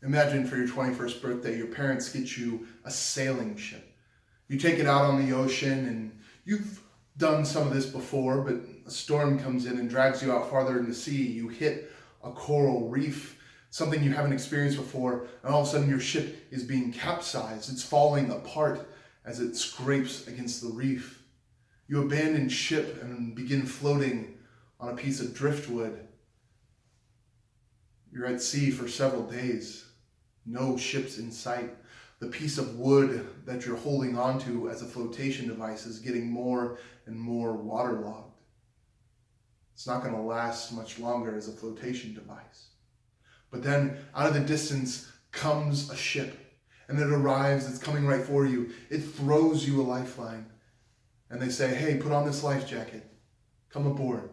Imagine for your 21st birthday, your parents get you a sailing ship. You take it out on the ocean, and you've done some of this before, but a storm comes in and drags you out farther in the sea. You hit a coral reef, something you haven't experienced before, and all of a sudden your ship is being capsized. It's falling apart as it scrapes against the reef. You abandon ship and begin floating on a piece of driftwood. You're at sea for several days. No ships in sight. The piece of wood that you're holding onto as a flotation device is getting more and more waterlogged. It's not going to last much longer as a flotation device. But then out of the distance comes a ship, and it arrives, it's coming right for you. It throws you a lifeline, and they say, hey, put on this life jacket. Come aboard.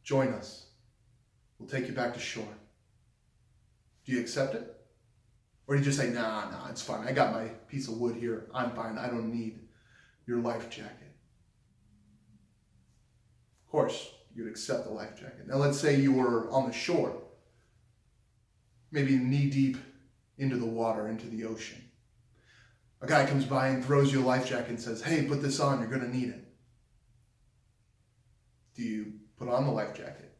Join us. We'll take you back to shore. Do you accept it? Or do you just say, nah, it's fine. I got my piece of wood here. I'm fine. I don't need your life jacket. Of course, you'd accept the life jacket. Now let's say you were on the shore, maybe knee deep into the water, into the ocean. A guy comes by and throws you a life jacket and says, hey, put this on. You're going to need it. Do you put on the life jacket?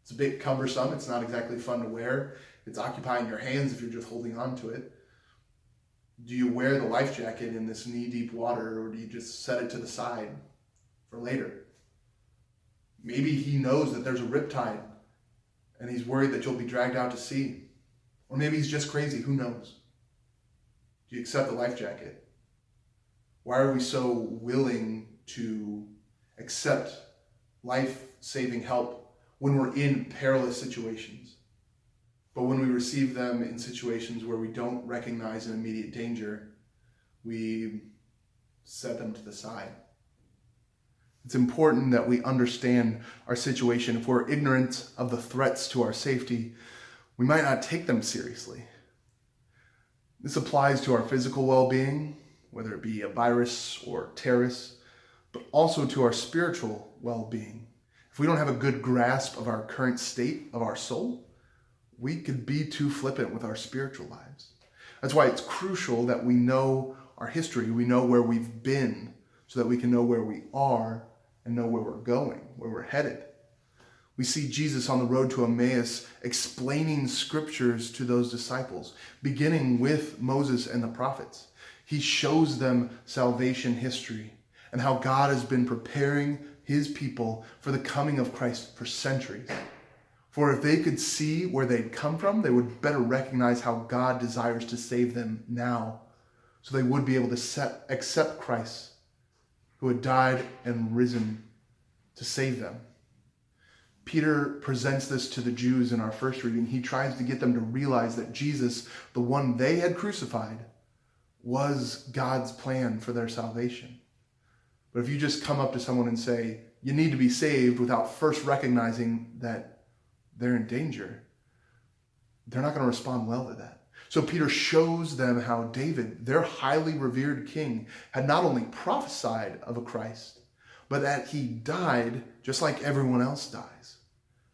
It's a bit cumbersome. It's not exactly fun to wear. It's occupying your hands if you're just holding on to it. Do you wear the life jacket in this knee-deep water, or do you just set it to the side for later? Maybe he knows that there's a riptide and he's worried that you'll be dragged out to sea. Or maybe he's just crazy. Who knows? Do you accept the life jacket? Why are we so willing to accept life-saving help when we're in perilous situations? But when we receive them in situations where we don't recognize an immediate danger, we set them to the side. It's important that we understand our situation. If we're ignorant of the threats to our safety, we might not take them seriously. This applies to our physical well-being, whether it be a virus or terrorists, but also to our spiritual well-being. If we don't have a good grasp of our current state of our soul, we could be too flippant with our spiritual lives. That's why it's crucial that we know our history, we know where we've been, so that we can know where we are and know where we're going, where we're headed. We see Jesus on the road to Emmaus explaining scriptures to those disciples, beginning with Moses and the prophets. He shows them salvation history and how God has been preparing his people for the coming of Christ for centuries. For if they could see where they'd come from, they would better recognize how God desires to save them now. So they would be able to accept Christ, who had died and risen to save them. Peter presents this to the Jews in our first reading. He tries to get them to realize that Jesus, the one they had crucified, was God's plan for their salvation. But if you just come up to someone and say, you need to be saved, without first recognizing that they're in danger, they're not going to respond well to that. So Peter shows them how David, their highly revered king, had not only prophesied of a Christ, but that he died just like everyone else dies.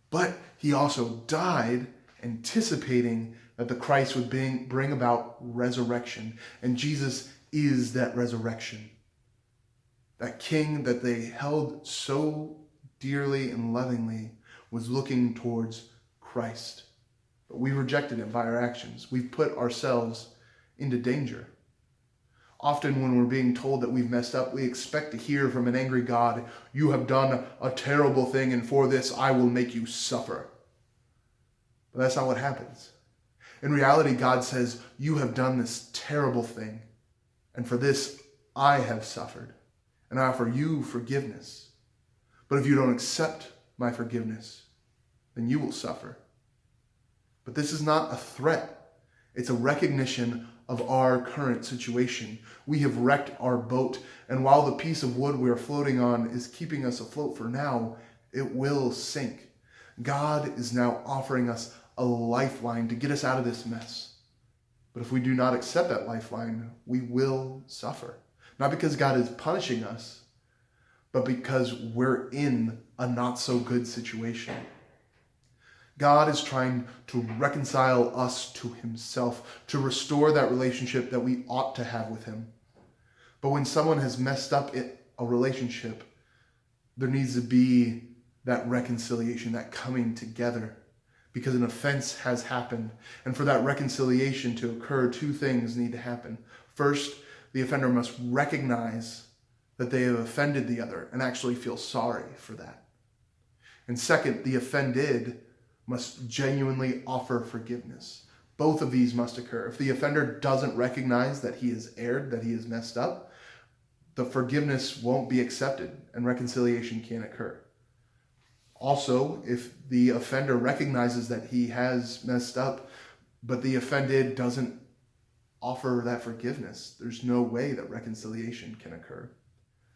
But he also died anticipating that the Christ would bring about resurrection. And Jesus is that resurrection. That king that they held so dearly and lovingly was looking towards Christ. But we rejected him by our actions. We've put ourselves into danger. Often when we're being told that we've messed up, we expect to hear from an angry God, you have done a terrible thing, and for this I will make you suffer. But that's not what happens. In reality, God says, you have done this terrible thing, and for this I have suffered, and I offer you forgiveness. But if you don't accept my forgiveness, then you will suffer. But this is not a threat. It's a recognition of our current situation. We have wrecked our boat, and while the piece of wood we are floating on is keeping us afloat for now, it will sink. God is now offering us a lifeline to get us out of this mess. But if we do not accept that lifeline, we will suffer. Not because God is punishing us, but because we're in a not so good situation. God is trying to reconcile us to himself, to restore that relationship that we ought to have with him. But when someone has messed up a relationship, there needs to be that reconciliation, that coming together, because an offense has happened. And for that reconciliation to occur, two things need to happen. First, the offender must recognize that they have offended the other and actually feel sorry for that. And second, the offended must genuinely offer forgiveness. Both of these must occur. If the offender doesn't recognize that he has erred, that he has messed up, the forgiveness won't be accepted and reconciliation can't occur. Also, if the offender recognizes that he has messed up, but the offended doesn't offer that forgiveness, there's no way that reconciliation can occur.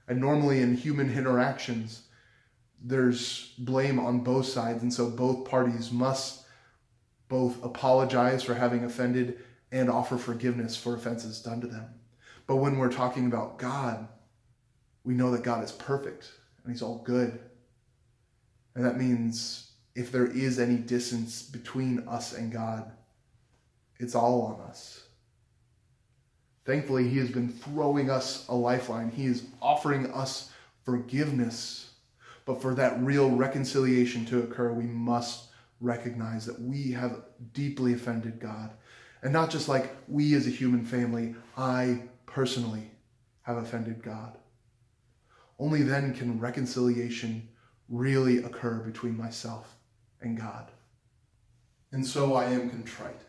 And normally in human interactions, there's blame on both sides, and so both parties must both apologize for having offended and offer forgiveness for offenses done to them. But when we're talking about God, we know that God is perfect and he's all good. And that means if there is any distance between us and God, it's all on us. Thankfully, he has been throwing us a lifeline. He is offering us forgiveness. But for that real reconciliation to occur, we must recognize that we have deeply offended God. And not just like we as a human family, I personally have offended God. Only then can reconciliation really occur between myself and God. And so I am contrite.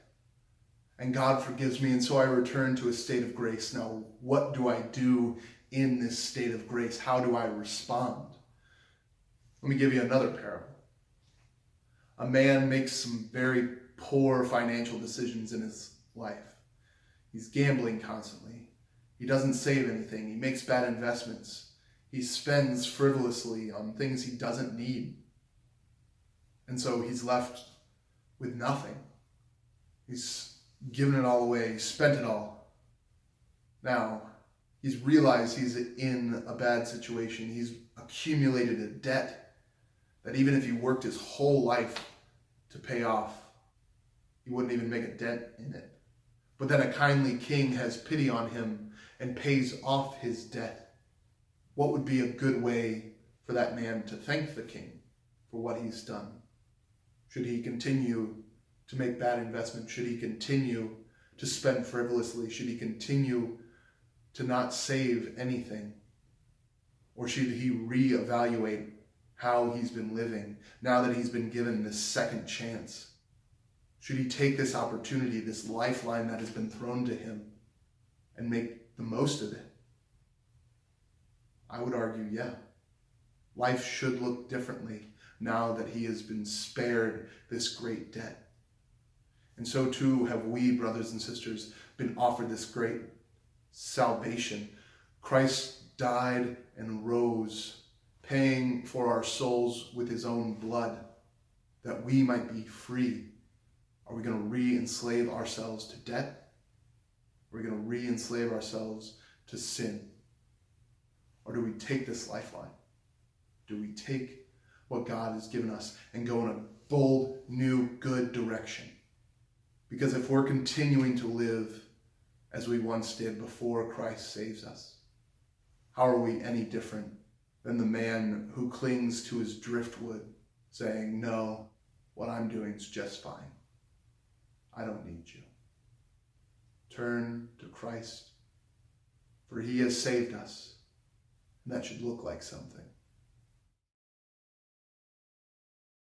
And God forgives me, and so I return to a state of grace. Now, what do I do in this state of grace? How do I respond? Let me give you another parable. A man makes some very poor financial decisions in his life. He's gambling constantly. He doesn't save anything. He makes bad investments. He spends frivolously on things he doesn't need. And so he's left with nothing. He's given it all away. He's spent it all. Now, he's realized he's in a bad situation. He's accumulated a debt that even if he worked his whole life to pay off, he wouldn't even make a dent in it. But then a kindly king has pity on him and pays off his debt. What would be a good way for that man to thank the king for what he's done? Should he continue to make bad investments? Should he continue to spend frivolously? Should he continue to not save anything? Or should he reevaluate how he's been living now that he's been given this second chance? Should he take this opportunity, this lifeline that has been thrown to him, and make the most of it? I would argue, yeah. Life should look differently now that he has been spared this great debt. And so too have we, brothers and sisters, been offered this great salvation. Christ died and rose, paying for our souls with his own blood, that we might be free. Are we going to re-enslave ourselves to debt? Are we going to re-enslave ourselves to sin? Or do we take this lifeline? Do we take what God has given us and go in a bold, new, good direction? Because if we're continuing to live as we once did before Christ saves us, how are we any different than the man who clings to his driftwood, saying, no, what I'm doing is just fine. I don't need you. Turn to Christ, for he has saved us, and that should look like something.